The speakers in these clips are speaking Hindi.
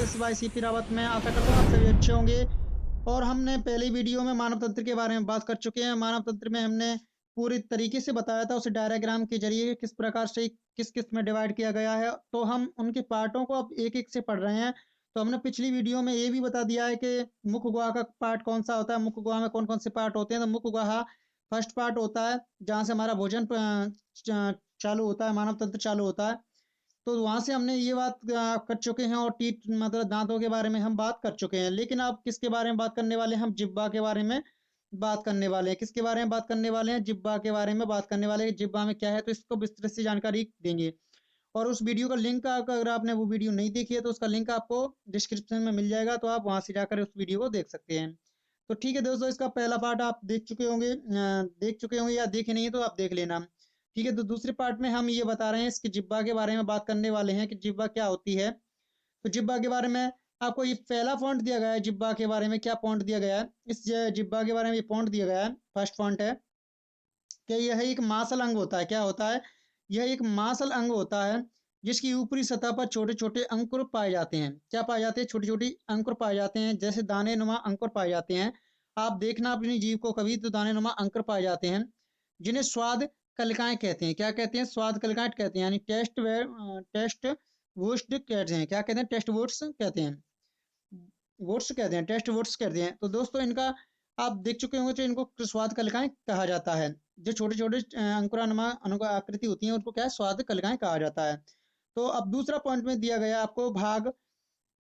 Access bye CP Rawat. मैं आशा करता हूँ आप सभी अच्छे होंगे। और हमने पहली वीडियो में मानव तंत्र के बारे में बात कर चुके हैं। मानव तंत्र में हमने पूरी तरीके से बताया था, उसे डायग्राम के जरिए किस प्रकार से किस किस में डिवाइड किया गया है। तो हम उनके पार्टों को अब एक एक से पढ़ रहे हैं। तो हमने पिछली वीडियो में ये भी बता दिया है कि मुख्य गुहा का पार्ट कौन सा होता है, मुख्य गुहा में कौन कौन से पार्ट होते हैं। तो मुख्य गुहा फर्स्ट पार्ट होता है जहाँ से हमारा भोजन चालू होता है, मानव तंत्र चालू होता है। तो वहां से हमने ये बात कर चुके हैं, और टीथ मतलब दांतों के बारे में हम बात कर चुके हैं। लेकिन अब किसके बारे में बात करने वाले हैं? हम जिह्वा के बारे में बात करने वाले हैं। किसके बारे में बात करने वाले हैं? जिह्वा के बारे में बात करने वाले हैं। जिह्वा में क्या है, तो इसको विस्तृत से जानकारी देंगे। और उस वीडियो का लिंक, अगर आपने वो वीडियो नहीं देखी है तो उसका लिंक आपको डिस्क्रिप्शन में मिल जाएगा, तो आप वहां से जाकर उस वीडियो को देख सकते हैं। तो ठीक है दोस्तों, इसका पहला पार्ट आप देख चुके होंगे या देखे नहीं है तो आप देख लेना। ठीक है, तो दूसरे पार्ट में हम ये बता रहे हैं, इसकी जिह्वा के बारे में बात करने वाले हैं कि जिह्वा क्या होती है। तो जिह्वा के बारे में आपको ये पहला पॉइंट दिया गया है। जिह्वा के बारे में क्या पॉइंट दिया गया है? इस जिह्वा के बारे में ये पॉइंट दिया गया है, फर्स्ट पॉइंट है कि यह एक मांसल अंग होता है। क्या होता है? यह एक मांसल अंग होता है जिसकी ऊपरी सतह पर छोटे छोटे अंकुर पाए जाते हैं। क्या पाए जाते हैं? छोटी छोटी अंकुर पाए जाते हैं, जैसे दाने नुमा अंकुर पाए जाते हैं। आप देखना अपनी जीभ को कभी, तो दाने नुमा अंकुर पाए जाते हैं, जिन्हें स्वाद कलिकाएं कहते हैं। क्या कहते हैं? स्वाद कलिकाएं कहते हैं, यानी टेस्ट वुड्स कहते हैं। क्या कहते हैं? टेस्ट वुड्स कहते हैं, वुड्स कहते हैं, टेस्ट वुड्स कहते हैं। तो दोस्तों इनका आप देख चुके होंगे, तो इनको स्वाद कलिकाएं कहा जाता है। जो छोटे छोटे अंकुरानुमा आकृति होती है उनको क्या है? स्वाद कलिकाएं कहा जाता है। तो अब दूसरा पॉइंट में दिया गया आपको भाग,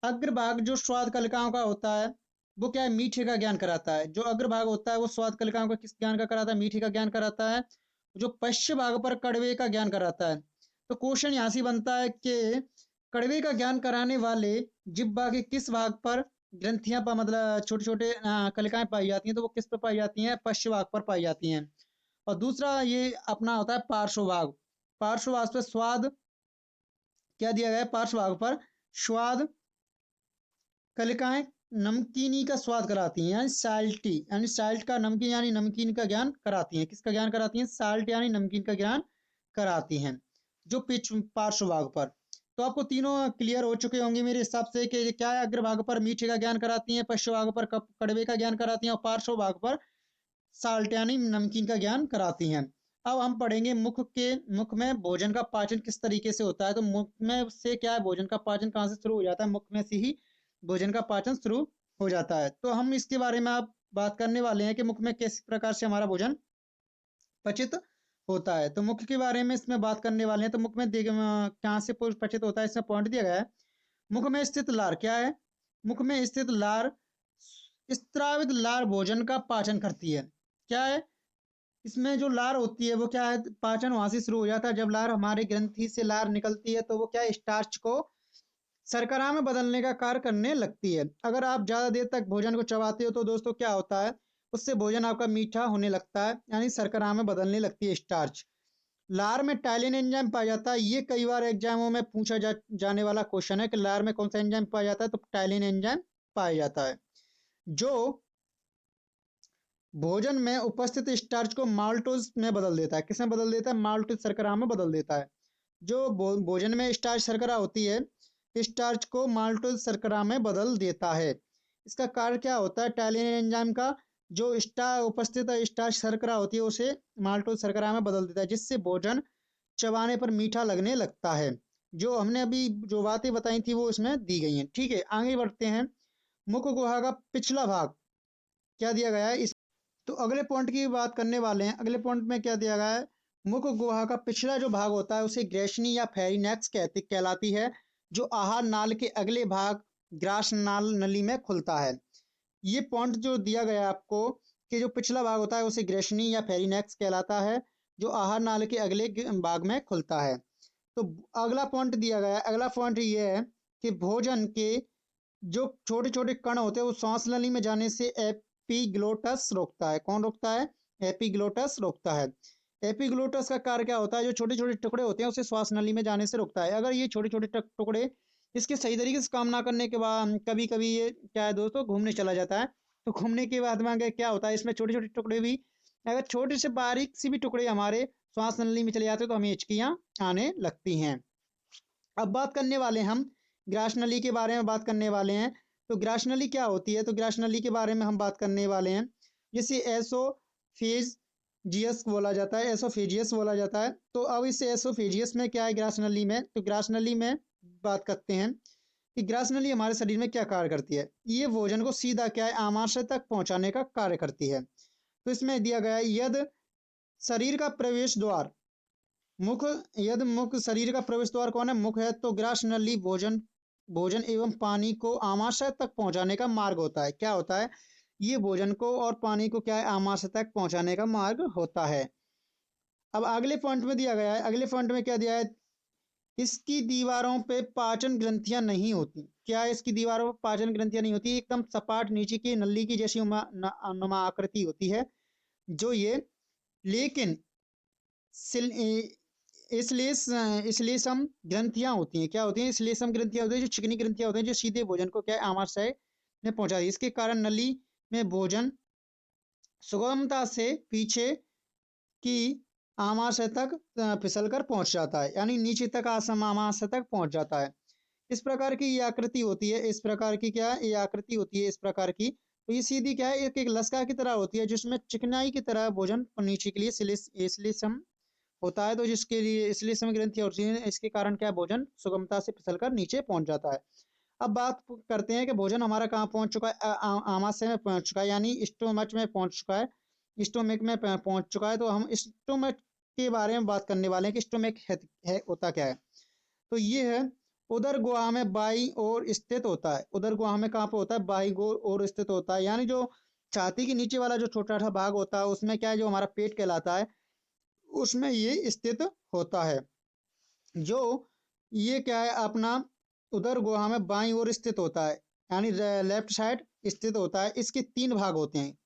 अग्रभाग जो स्वाद कलिकाओं का होता है वो क्या है? मीठे का ज्ञान कराता है। जो अग्रभाग होता है वो स्वाद कलिकाओं का किस ज्ञान का कराता है? मीठे का ज्ञान कराता है। जो पश्चिम भाग पर कड़वे का ज्ञान कराता है। तो क्वेश्चन यहाँ से बनता है कि कड़वे का ज्ञान कराने वाले जिह्वा के किस भाग पर ग्रंथियां पर, मतलब छोटे छोटे कलिकाएं पाई जाती हैं, तो वो किस पर पाई जाती हैं? पश्चिम भाग पर पाई जाती हैं। और दूसरा ये अपना होता है पार्श्व भाग। पार्श्व भाग पर स्वाद क्या दिया गया है? पार्श्व भाग पर स्वाद कलिकाएं नमकीनी का स्वाद कराती हैं, यानी साल्टी, यानी साल्ट का नमकीन, यानी नमकीन का ज्ञान कराती हैं। किसका ज्ञान कराती हैं? साल्ट यानी नमकीन का ज्ञान कराती हैं, जो पिच पार्श्व भाग पर। तो आपको तीनों क्लियर हो चुके होंगे मेरे हिसाब से कि ये क्या है। अग्रभाग पर मीठे का ज्ञान कराती हैं, पश्चिम भाग पर कड़वे का ज्ञान कराती हैं, और पार्श्व भाग पर साल्ट यानी नमकीन का ज्ञान कराती हैं। अब हम पढ़ेंगे मुख में भोजन का पाचन किस तरीके से होता है। तो मुख में से क्या है? भोजन का पाचन कहाँ से शुरू हो जाता है? मुख में से ही भोजन का पाचन शुरू हो जाता है। तो हम इसके बारे में आप बात करने वाले हैं कि मुख में किस प्रकार से हमारा भोजन पचित होता है। तो मुख के बारे में इसमें बात करने वाले हैं। तो मुख में कहाँ से पचित होता है, इसमें पॉइंट दिया गया है। मुख में स्थित लार क्या है? मुख में स्थित लार, स्त्रावित लार भोजन का पाचन करती है। क्या है? इसमें जो लार होती है वो क्या है? पाचन वहां से शुरू हो जाता है। जब लार हमारे ग्रंथि से लार निकलती है तो वो क्या है? स्टार्च को शर्करा में बदलने का कार्य करने लगती है। अगर आप ज्यादा देर तक भोजन को चबाते हो तो दोस्तों क्या होता है? उससे भोजन आपका मीठा होने लगता है, यानी शर्करा में बदलने लगती है स्टार्च। लार में टाइलिन एंजाइम पाया जाता है। ये कई बार एग्जामों में पूछा जाने वाला क्वेश्चन है कि लार में कौन सा एंजाइम पाया जाता है। तो टाइलिन एंजाइम पाया जाता है, जो भोजन में उपस्थित स्टार्च को माल्टोज में बदल देता है। किसमें बदल देता है? माल्टोज शर्करा में बदल देता है। जो भोजन में स्टार्च शर्करा होती है, स्टार्च को माल्टोज शर्करा में बदल देता है। इसका कार्य क्या होता है? टाइलिन एंजाइम का जो उपस्थित स्टार्च शर्करा होती है उसे माल्टोज शर्करा में बदल देता है, जिससे भोजन चबाने पर मीठा लगने लगता है। जो हमने अभी जो बातें बताई थी वो इसमें दी गई हैं। ठीक है, आगे बढ़ते हैं। मुख गुहा का पिछला भाग क्या दिया गया है? तो अगले पॉइंट की बात करने वाले हैं। अगले पॉइंट में क्या दिया गया है? मुख गुहा का पिछला जो भाग होता है उसे ग्रेशनी या फेरिनेक्स कहलाती है, जो आहार नाल के अगले भाग ग्रास नाल नली में खुलता है। ये पॉइंट जो दिया गया है आपको कि जो पिछला भाग होता है उसे ग्रेशनी या फेरिनेक्स कहलाता है, जो आहार नाल के अगले भाग में खुलता है। तो अगला पॉइंट दिया गया है। अगला पॉइंट ये है कि भोजन के जो छोटे छोटे कण होते हैं वो सांस नली में जाने से एपिग्लोटस रोकता है। कौन रोकता है? एपिग्लोटस रोकता है। एपिग्लोटस का कार्य क्या होता है? जो छोटे छोटे टुकड़े होते हैं उसे श्वास नली में जाने से रोकता है। अगर ये छोटे छोटे टुकड़े इसके सही तरीके से काम ना करने के बाद कभी कभी ये क्या है दोस्तों, घूमने चला जाता है। तो घूमने के बाद में आगे क्या होता है? इसमें छोटे छोटे टुकड़े भी, अगर छोटे से बारीक सी भी टुकड़े हमारे श्वास नली में चले जाते हैं तो हमें हिचकियां आने लगती हैं। अब बात करने वाले हम ग्रास नली के बारे में बात करने वाले हैं। तो ग्रास नली क्या होती है, तो ग्रास नली के बारे में हम बात करने वाले हैं। जिसे एसोफेजियस बोला जाता है, एसोफेजियस बोला जाता है। तो अब इस एसोफेजियस में क्या है ग्रास नली में, तो ग्रास नली में बात करते हैं कि ग्रास नली हमारे शरीर में क्या कार्य करती है। ये भोजन को सीधा क्या है आमाशय तक पहुंचाने का कार्य करती है। तो इसमें दिया गया है यदि शरीर का प्रवेश द्वार मुख, यदि मुख शरीर का प्रवेश द्वार कौन है, मुख है, तो ग्रास नली भोजन भोजन एवं पानी को आमाशय तक पहुंचाने का मार्ग होता है। क्या होता है, ये भोजन को और पानी को क्या है आमाशय तक पहुंचाने का मार्ग होता है। अब अगले पॉइंट में दिया गया है, अगले पॉइंट में क्या दिया है, इसकी दीवारों पे पाचन ग्रंथियां नहीं होती। क्या है, इसकी दीवारों पर पाचन ग्रंथियां नहीं होती, एकदम सपाट नीचे की नली की जैसी नुमा आकृति होती है जो ये, लेकिन श्लेषम ग्रंथियां होती हैं। क्या होती हैं, श्लेषम ग्रंथियां होती हैं, जो चिकनी ग्रंथियां होती हैं, जो सीधे भोजन को क्या है आमाशय में पहुंचाती है। इसके कारण नली में भोजन सुगमता से पीछे की आमाशय तक फिसल कर पहुंच जाता है, यानी नीचे तक आमाशय तक पहुंच जाता है। इस प्रकार की ये आकृति होती है, इस प्रकार की क्या ये आकृति होती है इस प्रकार की। तो ये सीधी क्या है एक एक लसका की तरह होती है, जिसमें चिकनाई की तरह भोजन नीचे के लिए श्लेषम होता है। तो जिसके लिए श्लेषम ग्रंथि होती है, इसके कारण क्या भोजन सुगमता से फिसलकर नीचे पहुंच जाता है। अब बात करते हैं कि भोजन हमारा कहाँ पहुंच चुका है, आमाशय में पहुंच चुका है, यानी स्टोमच में पहुंच चुका है, स्टोमक में पहुंच चुका है। तो हम स्टोमक के बारे में बात करने वाले हैं कि स्टोमक है होता क्या है। तो ये है उदर गुहा में बाई ओर स्थित होता है। उदर गुहा में कहाँ पे होता है, बाई ओर स्थित होता है, यानी जो छाती के नीचे वाला जो छोटा सा भाग होता है उसमें क्या है, जो हमारा पेट कहलाता है उसमें ये स्थित होता है। जो ये क्या है अपना उदर गुहा में बाईं ओर स्थित होता है, यानी लेफ्ट साइड स्थित होता है। इसके 3 भाग होते हैं।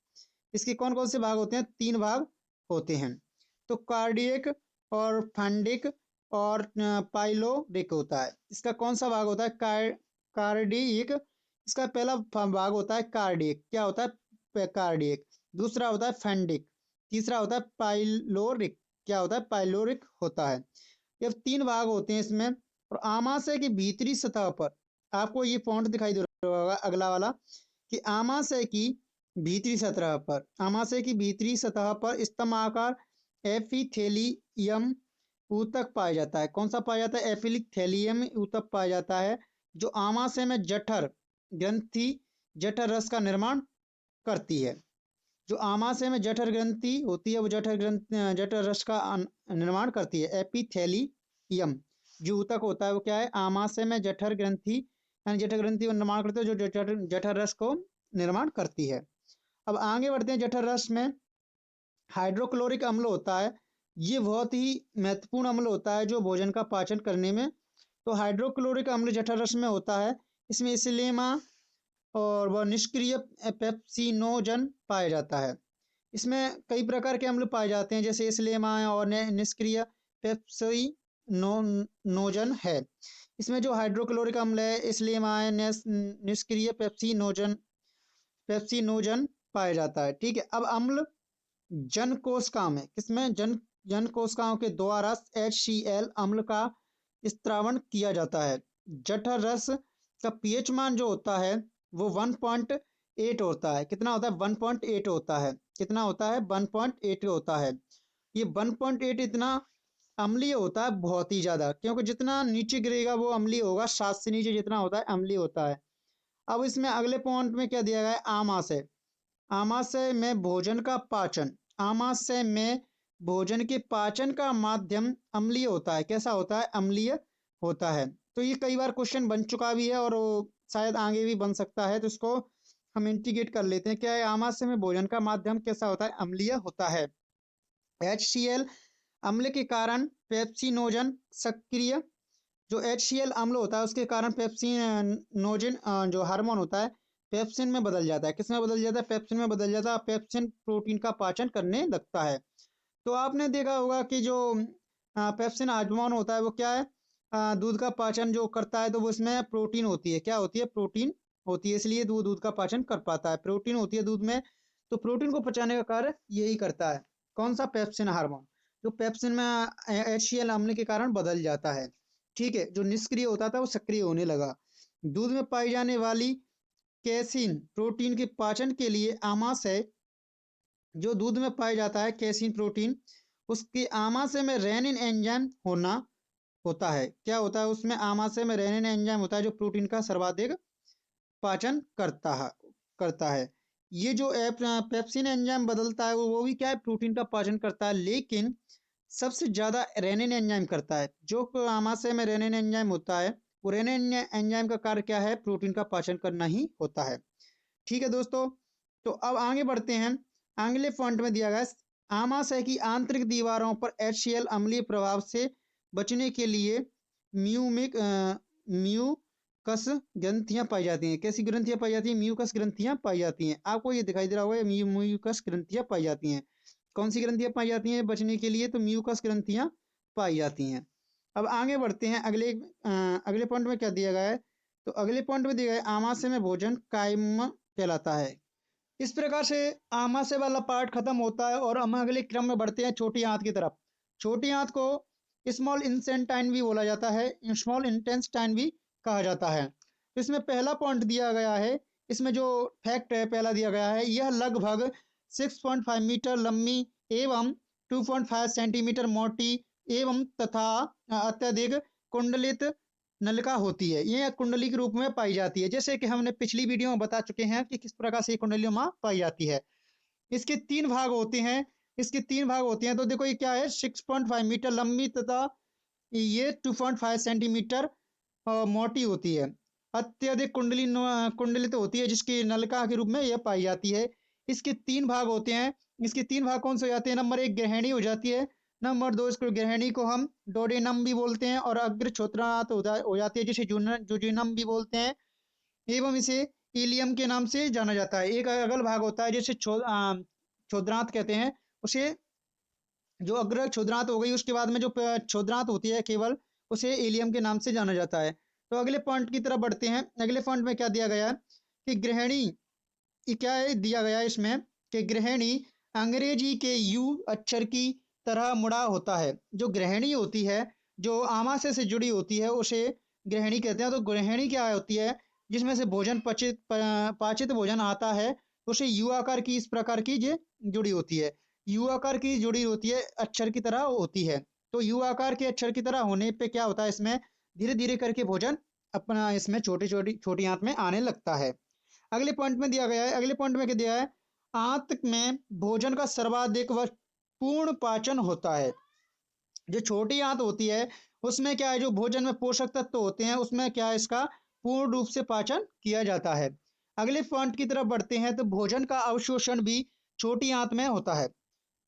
इसके कौन कौन से भाग होते हैं, 3 भाग होते हैं। तो कार्डियक और फंडिक और पाइलोरिक होता है। इसका कौन सा भाग होता है, कार्डियक। इसका पहला भाग होता है कार्डियक। क्या होता है, कार्डियक। दूसरा होता है फंडिक। तीसरा होता है पाइलोरिक। क्या होता है, पाइलोरिक होता है। ये 3 भाग होते हैं इसमें। और आमाशय की भीतरी सतह पर आपको ये पॉइंट दिखाई दे रहा होगा अगला वाला, कि आमाशय की भीतरी सतह पर, आमाशय की भीतरी सतह पर स्तंभाकार एपिथेलियम ऊतक पाया जाता है। कौन सा पाया जाता है, एपिथेलियम ऊतक पाया जाता है, जो आमाशय में जठर ग्रंथि जठर रस का निर्माण करती है। जो आमाशय में जठर ग्रंथि होती है वो जठर रस का निर्माण करती है। एपिथेलियम जो ऊतक होता है वो क्या है, आमाशय में जठर ग्रंथि यानी जठर ग्रंथि का निर्माण करती है, जो जठर रस को निर्माण करती है। अब आगे बढ़ते हैं। जठर रस में हाइड्रोक्लोरिक अम्ल होता है। ये बहुत ही महत्वपूर्ण अम्ल होता है जो भोजन का पाचन करने में। तो हाइड्रोक्लोरिक अम्ल जठर रस में होता है। इसमें इस्लेमा और वह निष्क्रिय पेप्सिनोजन पाया जाता है। इसमें कई प्रकार के अम्ल पाए जाते हैं, जैसे इस्लेमा और निष्क्रिय पेप्सिनोजन है। इसमें जो हाइड्रोक्लोरिक अम्ल है, इस्लेमा है, निष्क्रिय पेप्सिनोजन पाया जाता है। ठीक है। अब अम्ल जन कोशिकाओं में, किसमें, जन कोशिकाओं के द्वारा HCl अम्ल का स्त्रावण किया जाता है। जठर रस का पीएच मान जो होता है वो 1.8 होता है। कितना होता है, 1.8 होता है। कितना होता है, 1.8 होता है। ये 1.8 इतना अम्लीय होता है, बहुत ही ज्यादा, क्योंकि जितना नीचे गिरेगा वो अम्लीय होगा। 7 से नीचे जितना होता है अम्लीय होता है। अब इसमें अगले पॉइंट में क्या दिया गया है, आमाशय। आमाशय में भोजन का पाचन, आमाशय में भोजन के पाचन का माध्यम अम्लीय होता है। कैसा होता है, अम्लीय होता है। तो ये कई बार क्वेश्चन बन चुका भी है और शायद आगे भी बन सकता है, तो इसको हम इंटीग्रेट कर लेते हैं। क्या है, आमाशय में भोजन का माध्यम कैसा होता है, अम्लीय होता है। HCl अम्ल के कारण पेप्सिनोजन सक्रिय, जो HCl अम्ल होता है उसके कारण पेप्सिनोजन जो हार्मोन होता है पेप्सिन में बदल जाता है। किसमें बदल जाता है, पेप्सिन में बदल जाता है। पेप्सिन प्रोटीन का पाचन करने लगता है। तो आपने देखा होगा कि जो पेप्सिन हार्मोन होता है वो क्या है, दूध का पाचन जो करता है, तो वो इसमें प्रोटीन होती है। क्या होती है, प्रोटीन होती है, इसलिए दूध का पाचन कर पाता है। प्रोटीन होती है दूध में, तो प्रोटीन को पचाने का कार्य यही करता है। कौन सा, पेप्सिन हार्मोन, जो पेप्सिन में HCl अम्ल के कारण बदल जाता है। ठीक है। जो निष्क्रिय होता था वो सक्रिय होने लगा। दूध में पाई जाने वाली कैसीन प्रोटीन के पाचन के लिए आमाशय, जो दूध में पाया जाता है कैसीन प्रोटीन, उसके आमाशय में रेनिन एंजाइम होता है। क्या होता है उसमें? आमाशय में रेनिन एंजाइम होता है जो प्रोटीन का सर्वाधिक पाचन करता है। ये जो पेप्सिन एंजाइम बदलता है वो भी क्या है, प्रोटीन का पाचन करता है, लेकिन सबसे ज्यादा रेनिन एंजाइम करता है। जो आमाशय में रेनिन एंजाइम होता है, वो रेनिन एंजाइम का कार्य क्या है, प्रोटीन का पाचन करना ही होता है। ठीक है दोस्तों, तो अब आगे बढ़ते हैं। अगले पॉइंट में दिया गया है, आमाशय की आंतरिक दीवारों पर HCl अम्लीय प्रभाव से बचने के लिए म्यूकस ग्रंथियां पाई जाती हैं। कैसी ग्रंथियां पाई जाती हैं? म्यूकस ग्रंथियां पाई जाती हैं। आपको ये दिखाई दे रहा होगा, म्यूकस ग्रंथियां पाई जाती हैं। कौन सी ग्रंथियां पाई जाती हैं बचने के लिए? तो म्यूकस ग्रंथियां पाई जाती हैं। अब आगे बढ़ते हैं। अगले पॉइंट में क्या दिया गया है? तो अगले पॉइंट में दिया गया है, आमाशय में भोजन कायम कहलाता है। इस प्रकार से आमाशय वाला पार्ट खत्म होता है और हम अगले क्रम में बढ़ते हैं छोटी आंत की तरफ। छोटी आंत को स्मॉल इंटेस्टाइन भी बोला जाता है, स्मॉल इंटेस्टाइन भी कहा जाता है। इसमें पहला पॉइंट दिया गया है, इसमें जो फैक्ट है पहला दिया गया है, यह लगभग 6.5 मीटर लंबी एवं 2.5 सेंटीमीटर मोटी एवं तथा अत्यधिक कुंडलित नलिका होती है। ये कुंडली के रूप में पाई जाती है, जैसे कि हमने पिछली वीडियो में बता चुके हैं कि किस प्रकार से कुंडलियों पाई जाती है। इसके 3 भाग होते हैं। तो देखो ये क्या है, 6.5 मीटर लंबी तथा ये 2.5 सेंटीमीटर मोटी होती है, अत्यधिक कुंडलित होती है, जिसकी नलिका के रूप में यह पाई जाती है। इसके 3 भाग होते हैं। इसके 3 भाग कौन से हो जाते हैं? नंबर 1 ग्रहणी हो जाती है, नंबर 2 इसको ग्रहणी को हम डोडेनम भी बोलते हैं, और अग्र छोत्रांत हो जाती है जिसे जुजिनम भी बोलते हैं, एवं इसे इलियम के नाम से जाना जाता है। एक अगल भाग होता है जिसे छोद्रांत कहते हैं, उसे जो अग्र छोद्रांत हो गई, उसके बाद में जो छोद्रांत होती है केवल, उसे इलियम के नाम से जाना जाता है। तो अगले पॉइंट की तरफ बढ़ते हैं। अगले पॉइंट में क्या दिया गया है कि ग्रहणी, क्या है दिया गया है इसमें कि ग्रहणी अंग्रेजी के यू अक्षर की तरह मुड़ा होता है। जो ग्रहणी होती है, जो आमाशय से जुड़ी होती है, उसे ग्रहणी कहते हैं। तो ग्रहणी क्या होती है? जिसमें से भोजन पाचित भोजन आता है, उसे यू आकार की इस प्रकार की ये जुड़ी होती है। यू आकार की जुड़ी होती है, अक्षर की तरह होती है। तो यू आकार के अक्षर की तरह होने पे क्या होता है, इसमें धीरे धीरे करके भोजन अपना इसमें छोटी आंत में आने लगता है। अगले पॉइंट में दिया गया है, अगले पॉइंट में क्या दिया है, आंत में भोजन का सर्वाधिक व पूर्ण पाचन होता है। जो छोटी आंत होती है उसमें क्या है, जो भोजन में पोषक तत्व होते हैं उसमें क्या है, इसका पूर्ण रूप से पाचन किया जाता है। अगले पॉइंट की तरफ बढ़ते हैं। तो भोजन का अवशोषण भी छोटी आंत में होता है।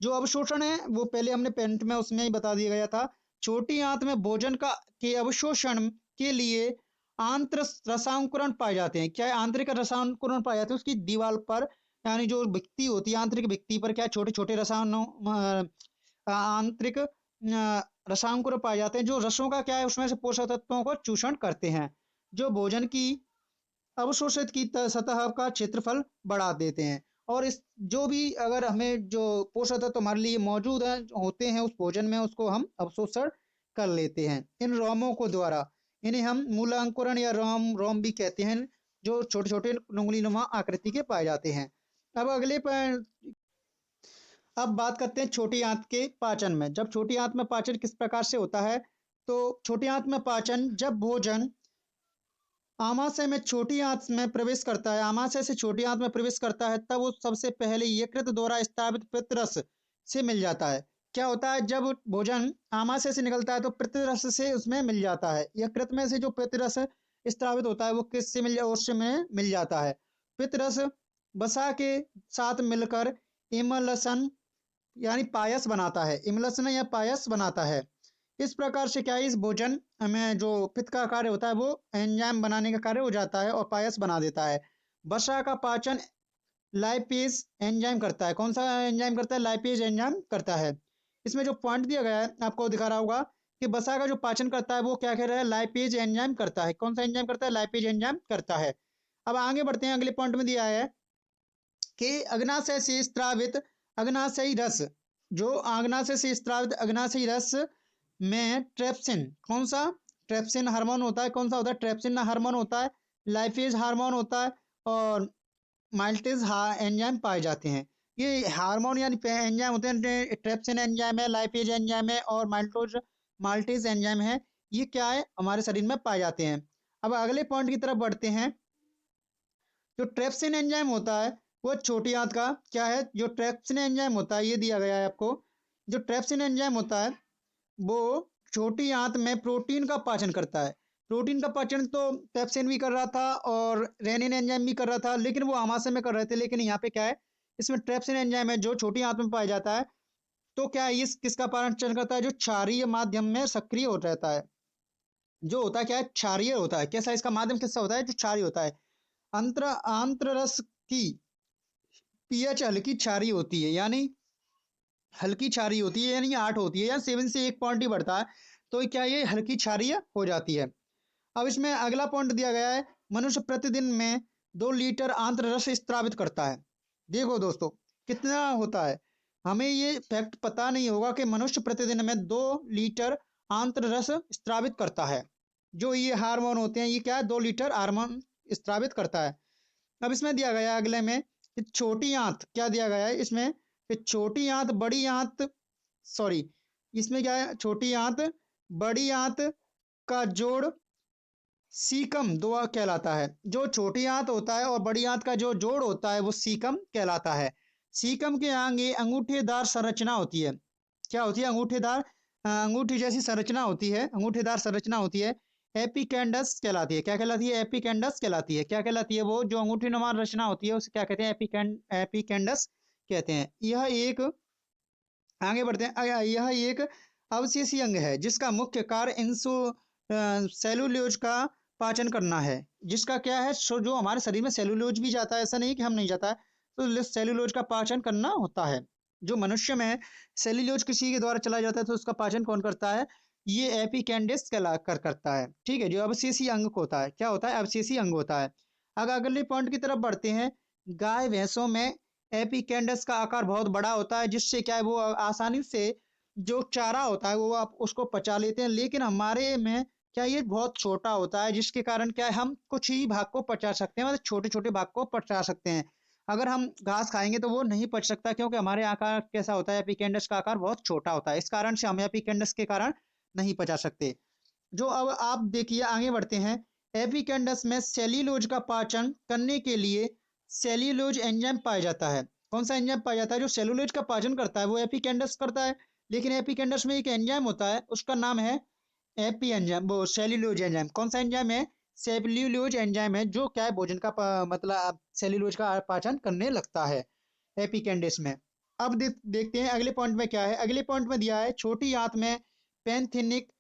जो अवशोषण है वो पहले हमने पेंट में उसमें ही बता दिया गया था। छोटी आंत में भोजन का के अवशोषण के लिए आंतर रसांकुरण पाए जाते हैं। क्या है? आंतरिक रसांकुरण पाए जाते हैं उसकी दीवार पर, यानी जो भित्ति होती है, आंतरिक भित्ति पर क्या छोटे छोटे आंतरिक रसांकुर पाए जाते हैं, जो रसों का क्या है, उसमें से पोषक तत्वों को चूषण करते हैं, जो भोजन की अवशोषित की सतह का क्षेत्रफल बढ़ा देते हैं। और इस जो भी अगर हमें जो पोषक तत्व हमारे लिए मौजूद है होते हैं उस भोजन में, उसको हम अवशोषण कर लेते हैं इन रोमों को द्वारा। इन्हें हम मूलांकुरण या रोम भी कहते हैं, जो छोटे छोटे उंगलीनुमा आकृति के पाए जाते हैं। अब अगले पर अब बात करते हैं छोटी आंत के पाचन में। जब छोटी आंत में पाचन किस प्रकार से होता है, तो छोटी आंत में पाचन, जब भोजन आमाशय में छोटी आंत में प्रवेश करता है, आमाशय से छोटी आंत में प्रवेश करता है, तब वो सबसे पहले यकृत द्वारा स्त्रावित पित्तरस से मिल जाता है। क्या होता है, जब भोजन आमाशय से निकलता है तो पित्तरस से उसमें मिल जाता है। यकृत में से जो पित्तरस स्त्रावित होता है वो किससे उससे मिल जाता है। पित्तरस वसा के साथ मिलकर इमल्सन यानी पायस बनाता है, इमल्सन या पायस बनाता है। इस प्रकार से क्या है, इस भोजन में जो पित्त का कार्य होता है वो एंजाइम बनाने का कार्य हो जाता है और पायस बना देता है। वसा का पाचन लाइपेज एंजाइम करता है। कौन सा एंजाइम करता है? लाइपेज एंजाइम करता है। इसमें जो पॉइंट दिया गया है आपको दिखा रहा होगा कि वसा का जो पाचन करता है वो क्या कह रहा है, लाइपेज एंजाइम करता है। कौन सा एंजाइम करता है? लाइपेज एंजाइम करता है। अब आगे बढ़ते हैं। अगले पॉइंट में दिया है कि अग्नाशय से स्त्रावित अग्नाशयी रस, जो अग्नाशय से स्त्रावित अग्नाशयी रस में ट्रेप्सिन, कौन सा? ट्रेप्सिन हार्मोन होता है। कौन सा होता है? ट्रेप्सिन हार्मोन होता है। लाइपेज हार्मोन होता है और माल्टेज एंजाइम पाए जाते हैं। ये हार्मोन यानी एंजाइम होते हैं, ट्रिप्सिन एंजाइम है, लाइपेज एंजाइम है और माल्टेज एंजाइम है। ये क्या है, हमारे शरीर में पाए जाते हैं। अब अगले पॉइंट की तरफ बढ़ते हैं। जो ट्रिप्सिन एंजाइम होता है वो छोटी आंत का क्या है, जो ट्रिप्सिन एंजाइम होता है ये दिया गया है आपको। जो ट्रिप्सिन एंजाइम होता है वो छोटी आंत में प्रोटीन का पाचन करता है। प्रोटीन का पाचन तो ट्रिप्सिन भी कर रहा था और रेनिन एंजाइम भी कर रहा था, लेकिन वो आमाशय में कर रहे थे। लेकिन यहाँ पे क्या है, इसमें ट्रिप्सिन एंजाइम है जो छोटी आंत में पाया जाता है। तो क्या है, ये किसका पाचन करता है, जो क्षारीय माध्यम में सक्रिय हो रहता है। जो होता है क्या है, क्षारीय होता है। कैसा इसका माध्यम किससा होता है, जो क्षारीय होता है। आंत्र रस की पीएच हल्की क्षारीय होती है, यानी हल्की क्षारीय होती है, यानी 8 होती है, या 7 से 1 पॉइंट ही बढ़ता है तो क्या ये हल्की क्षारीय हो जाती है। अब इसमें अगला पॉइंट दिया गया है, मनुष्य प्रतिदिन में 2 लीटर आंत्र रस स्त्रावित करता है। देखो दोस्तों कितना होता है, हमें ये फैक्ट पता नहीं होगा कि मनुष्य प्रतिदिन में 2 लीटर आंत्र रस स्त्रावित करता है। जो ये हार्मोन होते हैं ये क्या है, 2 लीटर हार्मोन स्त्रावित करता है। अब इसमें दिया गया है अगले में कि छोटी आंत क्या दिया गया है इसमें, कि छोटी आंत बड़ी आंत, सॉरी, इसमें क्या है, छोटी आंत बड़ी आंत का जोड़ सीकम दोआ कहलाता है। जो छोटी आंत होता है और बड़ी आंत का जो जोड़ होता है वो सीकम कहलाता है। सीकम के आगे अंगूठेदार संरचना होती है। क्या होती है, अंगूठेदार, अंगूठी जैसी संरचना होती है, अंगूठेदार संरचना होती है। एपिकेंडस कहलाती है। क्या कहलाती है, एपिकेंडस कहलाती है। क्या कहलाती है, वो जो अंगूठी नुमा रचना होती है उसे क्या कहते हैं, एपिकेंडस कहते हैं। यह एक, आगे बढ़ते हैं, यह एक अवशेषी अंग है जिसका मुख्य कार्य सेलुलोज का पाचन करना है। जिसका क्या है, जो हमारे शरीर में सेलुलोज भी जाता है, ऐसा नहीं कि हम नहीं जाता है, तो सेलुलोज का पाचन करना होता है। जो मनुष्य में सेलुलोज किसी के द्वारा चला जाता है तो उसका पाचन कौन करता है, ये एपिकेंडिस कहला कर करता है। ठीक है, जो अवशेषी अंग होता है, क्या होता है, अवशेषी अंग होता है। अगर अगले पॉइंट की तरफ बढ़ते हैं, गाय भैंसों में एपिकेंडस का आकार बहुत बड़ा होता है, जिससे क्या है वो आसानी से जो चारा होता है वो आप उसको पचा लेते हैं। लेकिन हमारे में क्या ये बहुत छोटा होता है, जिसके कारण क्या है हम कुछ ही भाग को पचा सकते हैं, मतलब छोटे छोटे भाग को पचा सकते हैं। अगर हम घास खाएंगे तो वो नहीं पच सकता, क्योंकि हमारे आकार कैसा होता है, एपिकेंडस का आकार बहुत छोटा होता है। इस कारण से हम एपिकेंडस के कारण नहीं पचा सकते। जो अब आप देखिए आगे बढ़ते हैं, एपिकेंडस में सेल्यूलोज का पाचन करने के लिए सेल्यूलोज एंजाइम पाया जाता है। कौन सा एंजाइम पाया जाता है, जो सेल्यूलोज का पाचन करता है वो एपिकेंडस करता है। लेकिन एपिकेंडस में एक एंजाइम होता है, उसका नाम है एपी एंजाइम, वो सेल्यूलोज एंजाइम। कौन सा एंजाइम है, सेल्यूलोज एंजाइम है, जो क्या है भोजन का मतलब सेल्यूलोज का पाचन करने लगता है एपिकेंडस में। अब देखते हैं अगले पॉइंट में क्या है। अगले पॉइंट में दिया है, छोटी आंत में पैंथेनिक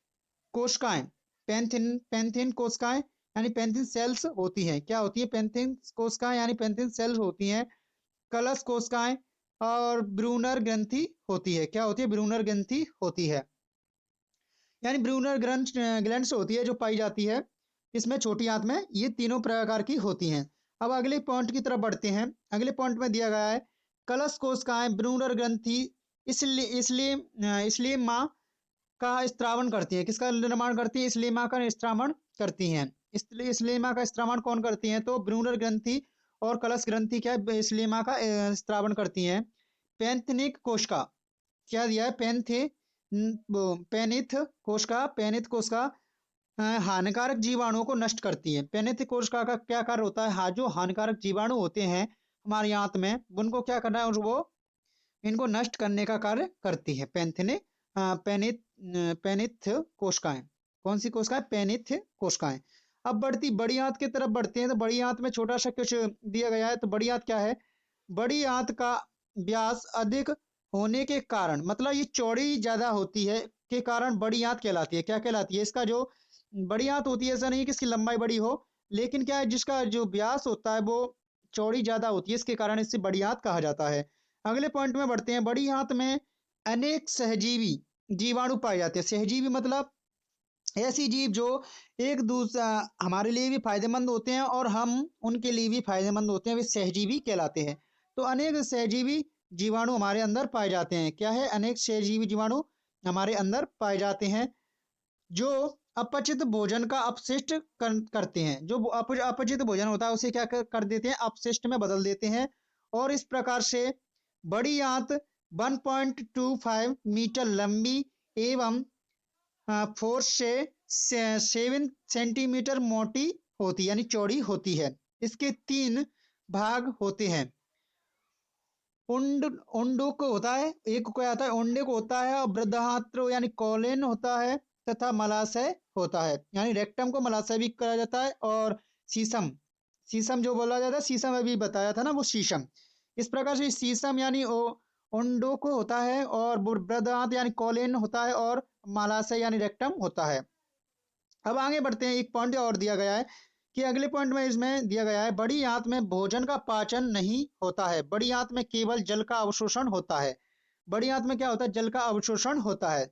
कोशिकाएं, पैंथिन कोशिकाएं यानी पैंथिन सेल्स होती हैं। क्या होती है, पैंथिन कोशिकाएं यानी पैंथिन सेल्स होती हैं। कलश कोशिकाएं और ब्रूनर ग्रंथि होती है। क्या होती है, ब्रूनर ग्रंथि होती है, यानी ब्रूनर ग्लैंड्स होती है जो पाई जाती है इसमें छोटी आंत में। ये तीनों प्रकार की होती हैं। अब अगले पॉइंट की तरफ बढ़ते हैं। अगले पॉइंट में दिया गया है, कलश कोशिकाएं ब्रूनर ग्रंथि इसलिए इसलिए इसलिए माँ का स्त्रावण करती हैं। किसका निर्माण करती है, स्लेमा का स्त्रावण करती हैं। इसलिए स्लेमा का स्त्रावण कौन करती हैं, तो ब्रूनर ग्रंथि और कलश ग्रंथि क्या है, स्लेमा का स्त्रावण करती हैं। पैंथनिक कोशिका, क्या दिया है, पेनिथ कोशिका, पेनिथ कोशिका हानिकारक जीवाणुओं को नष्ट करती है। पेनिथ कोशिका का क्या कार्य होता है, हाँ, जो हानिकारक जीवाणु होते हैं हमारी आंत में उनको क्या करना है, वो इनको नष्ट करने का कार्य करती है पेनिथ पेनिथ कोशिकाएं। कौन सी कोशिकाएं, पेनिथ कोशिकाएं। अब बड़ी आंत की तरफ बढ़ते हैं। तो बड़ी आंत में छोटा सा कुछ दिया गया है। तो बड़ी आंत क्या है, बड़ी आंत का व्यास अधिक होने के कारण, मतलब ये चौड़ी ज्यादा होती है के कारण बड़ी आंत कहलाती है। क्या कहलाती है, इसका जो बड़ी आंत होती है, ऐसा नहीं कि इसकी लंबाई बड़ी हो, लेकिन क्या है जिसका जो व्यास होता है वो चौड़ी ज्यादा होती है, इसके कारण इसे बड़ी आंत कहा जाता है। अगले पॉइंट में बढ़ते हैं। बड़ी आंत में अनेक सहजीवी जीवाणु पाए जाते हैं। सहजीवी मतलब ऐसी जीव जो एक दूसरा हमारे लिए भी फायदेमंद होते हैं और हम उनके लिए भी फायदेमंद होते हैं, वे सहजीवी कहलाते हैं। तो अनेक सहजीवी जीवाणु हमारे अंदर पाए जाते हैं। क्या है, अनेक सहजीवी जीवाणु हमारे अंदर पाए जाते हैं जो अपचित भोजन का अपशिष्ट करते हैं। जो अपचित भोजन होता है उसे क्या कर देते हैं, अपशिष्ट में बदल देते हैं। और इस प्रकार से बड़ी आंत 1.25 मीटर लंबी एवं 4 से 7 सेंटीमीटर मोटी होती यानी चौड़ी होती है। इसके 3 भाग होते हैं। उंडुक होता है, एक क्या आता है, उंडुक होता है, और बृहदान्त्र यानी कोलेन होता है, तथा मलाशय होता है, यानी रेक्टम को मलाशय भी कहा जाता है। और शीशम, शीशम जो बोला जाता है, शीशम अभी बताया था ना, वो शीशम। इस प्रकार से शीशम यानी उंडुक होता है, और बृहदान्त्र यानी कोलेन होता है, और मलाशय यानी रेक्टम होता है। अब आगे बढ़ते हैं, एक पॉइंट और दिया गया है कि अगले पॉइंट में इसमें दिया गया है, बड़ी आंत में भोजन का पाचन नहीं होता है, बड़ी आंत में केवल जल का अवशोषण होता है। बड़ी आंत में क्या होता है, जल का अवशोषण होता है।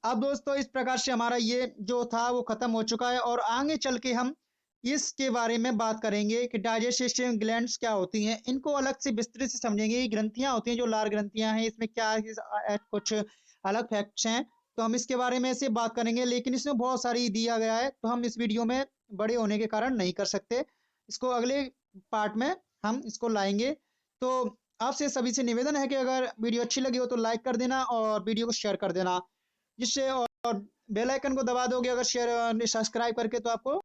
अब दोस्तों इस प्रकार से हमारा ये जो था वो खत्म हो चुका है, और आगे चल के हम इसके बारे में बात करेंगे कि डाइजेस्टिव ग्लैंड्स क्या होती हैं, इनको अलग से विस्तृत से समझेंगे। ये ग्रंथियां होती हैं जो लार ग्रंथियां हैं, इसमें क्या कुछ अलग फैक्ट्स हैं, तो हम इसके बारे में से बात करेंगे। लेकिन इसमें बहुत सारी दिया गया है, तो हम इस वीडियो में बड़े होने के कारण नहीं कर सकते, इसको अगले पार्ट में हम इसको लाएंगे। तो आपसे सभी से निवेदन है कि अगर वीडियो अच्छी लगी हो तो लाइक कर देना और वीडियो को शेयर कर देना, जिससे और बेल आइकन को दबा दोगे अगर शेयर सब्सक्राइब करके, तो आपको